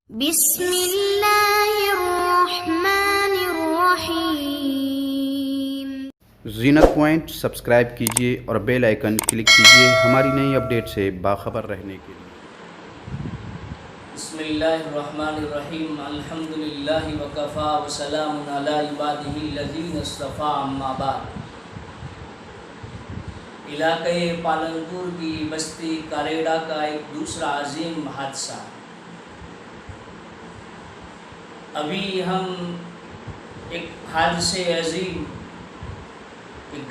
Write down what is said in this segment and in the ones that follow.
بسم اللہ الرحمن الرحیم۔ زینت پوائنٹ سبسکرائب کیجیے اور بیل آئیکن کلک کیجیے ہماری نئی اپڈیٹ سے باخبر رہنے کے لیے۔ بسم اللہ الرحمن الرحیم۔ الحمدللہ وکفا وسلام علی عبادہ الذین اصطفیٰ، اما بعد۔ علاقہ پالنپور کی بستی کاریڑا کا ایک دوسرا عظیم حادثہ۔ ابھی ہم ایک حادثے عظیم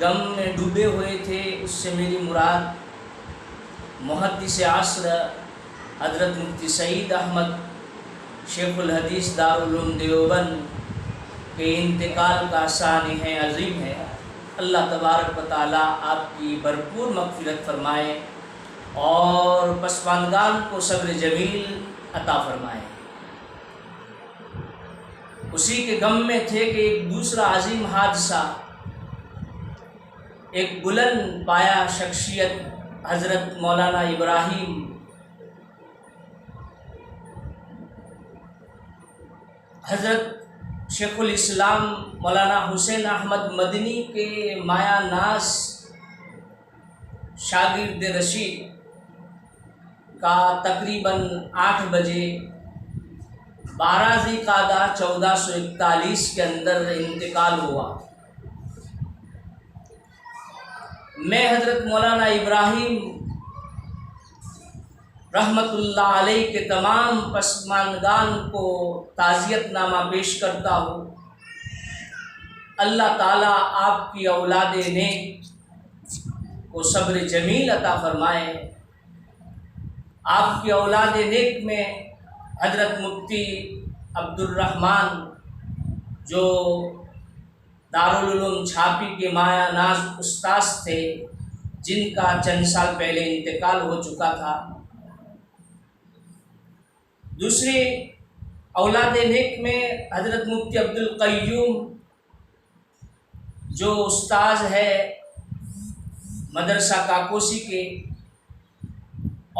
غم میں ڈوبے ہوئے تھے، اس سے میری مراد محدث عصر حضرت مفتی سعید احمد شیخ الحدیث دارالعلوم دیوبند کے انتقال کا سانحہ عظیم ہے۔ اللہ تبارک و تعالیٰ آپ کی بھرپور مغفرت فرمائے اور پسماندگان کو صبر جمیل عطا فرمائے۔ اسی کے غم میں تھے کہ ایک دوسرا عظیم حادثہ، ایک بلند پایہ شخصیت حضرت مولانا ابراہیم حضرت شیخ الاسلام مولانا حسین احمد مدنی کے مایہ ناز شاگرد رشید کا تقریباً 8 بجے 12 ذی قعدہ 1441 کے اندر انتقال ہوا۔ میں حضرت مولانا ابراہیم رحمۃ اللہ علیہ کے تمام پسماندگان کو تعزیت نامہ پیش کرتا ہوں۔ اللہ تعالیٰ آپ کی اولاد نیک کو صبر جمیل عطا فرمائے۔ آپ کی اولاد نیک میں حضرت مفتی عبدالرحمن جو دارالعلوم چھاپی کے مایہ ناز استاذ تھے، جن کا چند سال پہلے انتقال ہو چکا تھا۔ دوسری اولاد نیک میں حضرت مفتی عبدالقیوم جو استاذ ہے مدرسہ کاکوسی کے،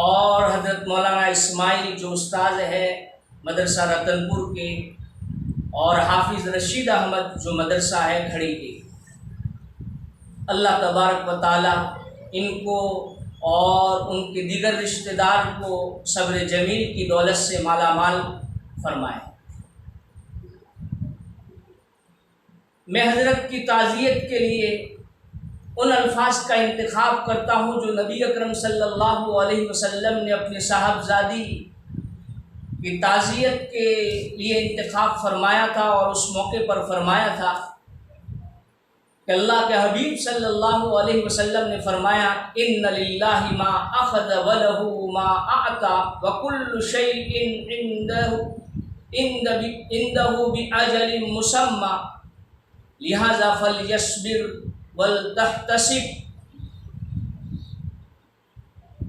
اور حضرت مولانا اسماعیل جو استاذ ہے مدرسہ رتن پور کے، اور حافظ رشید احمد جو مدرسہ ہے کھڑی کے۔ اللہ تبارک و تعالی ان کو اور ان کے دیگر رشتہ دار کو صبر جمیل کی دولت سے مالا مال فرمائے۔ میں حضرت کی تعزیت کے لیے ان الفاظ کا انتخاب کرتا ہوں جو نبی اکرم صلی اللہ علیہ وسلم نے اپنے صاحبزادی کی تعزیت کے لیے انتخاب فرمایا تھا، اور اس موقع پر فرمایا تھا کہ اللہ کے حبیب صلی اللہ علیہ وسلم نے فرمایا، ان للہ ما اخذ ولہ ما اعطى وکل شیء عنده باجل مسمى لہذا فلیصبر ولتحتسب۔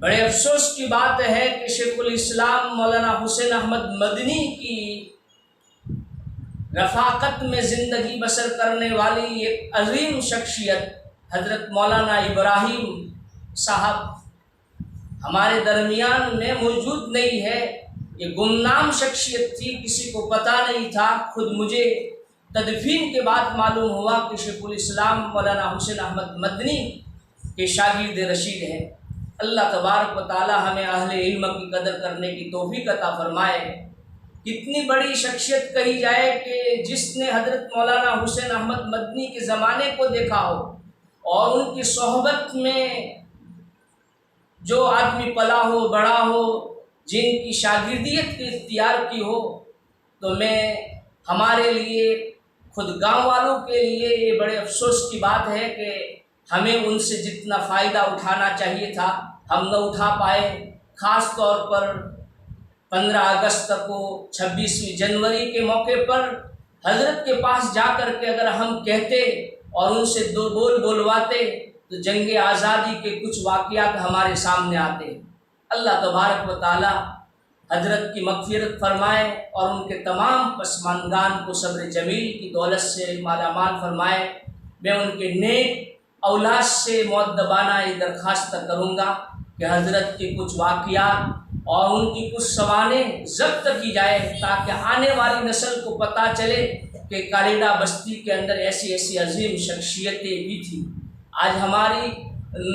بڑے افسوس کی بات ہے کہ شیخ الاسلام مولانا حسین احمد مدنی کی رفاقت میں زندگی بسر کرنے والی ایک عظیم شخصیت حضرت مولانا ابراہیم صاحب ہمارے درمیان میں موجود نہیں ہے۔ یہ گمنام شخصیت تھی، کسی کو پتہ نہیں تھا۔ خود مجھے تدفین کے بعد معلوم ہوا کہ شیخ الاسلام مولانا حسین احمد مدنی کے شاگرد رشید ہیں۔ اللہ تبارک و تعالی ہمیں اہل علم کی قدر کرنے کی توفیق عطا فرمائے۔ کتنی بڑی شخصیت کہی جائے کہ جس نے حضرت مولانا حسین احمد مدنی کے زمانے کو دیکھا ہو اور ان کی صحبت میں جو آدمی پلا ہو، بڑا ہو، جن کی شاگردیت کی اختیار کی ہو، تو میں ہمارے لیے خود گاؤں والوں کے لیے یہ بڑے افسوس کی بات ہے کہ ہمیں ان سے جتنا فائدہ اٹھانا چاہیے تھا ہم نہ اٹھا پائے۔ خاص طور پر 15 اگست کو 26 جنوری کے موقع پر حضرت کے پاس جا کر کے اگر ہم کہتے اور ان سے 2 بول بولواتے تو جنگ آزادی کے کچھ واقعات ہمارے سامنے آتے۔ اللہ تبارک و تعالی حضرت کی مغفرت فرمائے اور ان کے تمام پسماندگان کو صبر جمیل کی دولت سے مالا مال فرمائے۔ میں ان کے نیک اولاد سے مؤدبانہ یہ درخواست کروں گا کہ حضرت کے کچھ واقعات اور ان کی کچھ سوانح ضبط کی جائے تاکہ آنے والی نسل کو پتہ چلے کہ کالیڈا بستی کے اندر ایسی ایسی عظیم شخصیتیں بھی تھیں۔ آج ہماری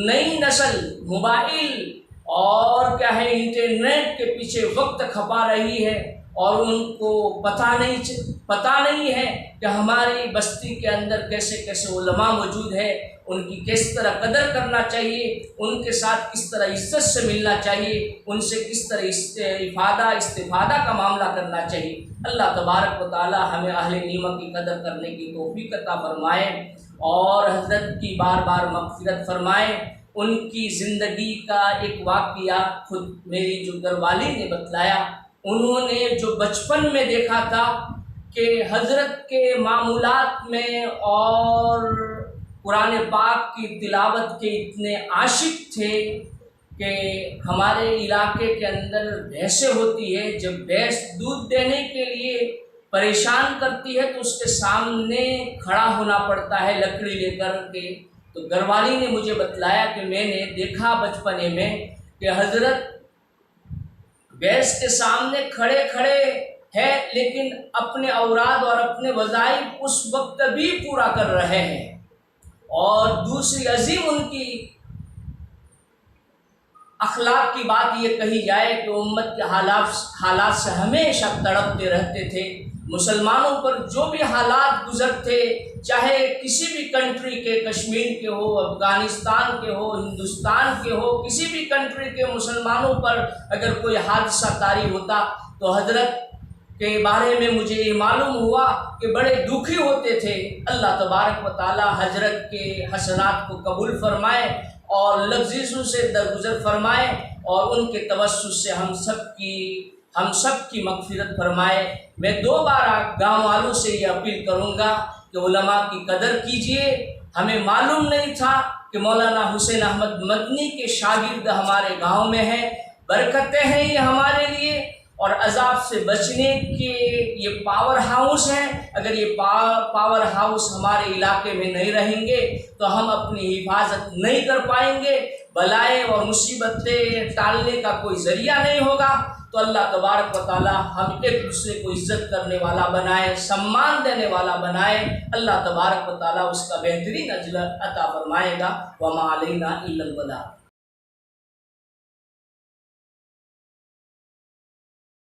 نئی نسل موبائل اور کیا ہے انٹرنیٹ کے پیچھے وقت کھپا رہی ہے اور ان کو پتہ نہیں ہے کہ ہماری بستی کے اندر کیسے کیسے علماء موجود ہے، ان کی کس طرح قدر کرنا چاہیے، ان کے ساتھ کس طرح عزت سے ملنا چاہیے، ان سے کس طرح استفادہ کا معاملہ کرنا چاہیے۔ اللہ تبارک و تعالی ہمیں اہل نیمہ کی قدر کرنے کی توفیق عطا فرمائے اور حضرت کی بار بار مغفرت فرمائے۔ ان کی زندگی کا ایک واقعہ خود میری جو گھر والی نے بتلایا، انہوں نے جو بچپن میں دیکھا تھا کہ حضرت کے معمولات میں اور قرآن پاک کی تلاوت کے اتنے عاشق تھے کہ ہمارے علاقے کے اندر بھینسیں ہوتی ہے، جب بھینس دودھ دینے کے لیے پریشان کرتی ہے تو اس کے سامنے کھڑا ہونا پڑتا ہے لکڑی لے کر کے۔ تو گھر والی نے مجھے بتلایا کہ میں نے دیکھا بچپنے میں کہ حضرت بھینس کے سامنے کھڑے ہے لیکن اپنے اوراد اور اپنے وظائف اس وقت بھی پورا کر رہے ہیں۔ اور دوسری عظیم ان کی اخلاق کی بات یہ کہی جائے کہ امت کے حالات سے ہمیشہ تڑپتے رہتے تھے۔ مسلمانوں پر جو بھی حالات گزرتے، چاہے کسی بھی کنٹری کے، کشمیر کے ہو، افغانستان کے ہو، ہندوستان کے ہو، کسی بھی کنٹری کے مسلمانوں پر اگر کوئی حادثہ طاری ہوتا تو حضرت کے بارے میں مجھے یہ معلوم ہوا کہ بڑے دکھی ہوتے تھے۔ اللہ تبارک و تعالی حضرت کے حسنات کو قبول فرمائے اور لذیذوں سے درگزر فرمائے اور ان کے توسط سے ہم سب کی مغفرت فرمائے۔ میں دوبارہ گاؤں والوں سے یہ اپیل کروں گا کہ علماء کی قدر کیجیے۔ ہمیں معلوم نہیں تھا کہ مولانا حسین احمد مدنی کے شاگرد ہمارے گاؤں میں ہیں، برکتیں ہیں یہ ہمارے لیے اور عذاب سے بچنے کے یہ پاور ہاؤس ہیں۔ اگر یہ پاور ہاؤس ہمارے علاقے میں نہیں رہیں گے تو ہم اپنی حفاظت نہیں کر پائیں گے، بلائیں اور مصیبتیں ٹالنے کا کوئی ذریعہ نہیں ہوگا۔ تو اللہ تبارک و تعالی ہم ایک دوسرے کو عزت کرنے والا بنائے، سمان دینے والا بنائے۔ اللہ تبارک و تعالی اس کا بہترین اجر عطا فرمائے گا۔ وما علینا الا البلاغ۔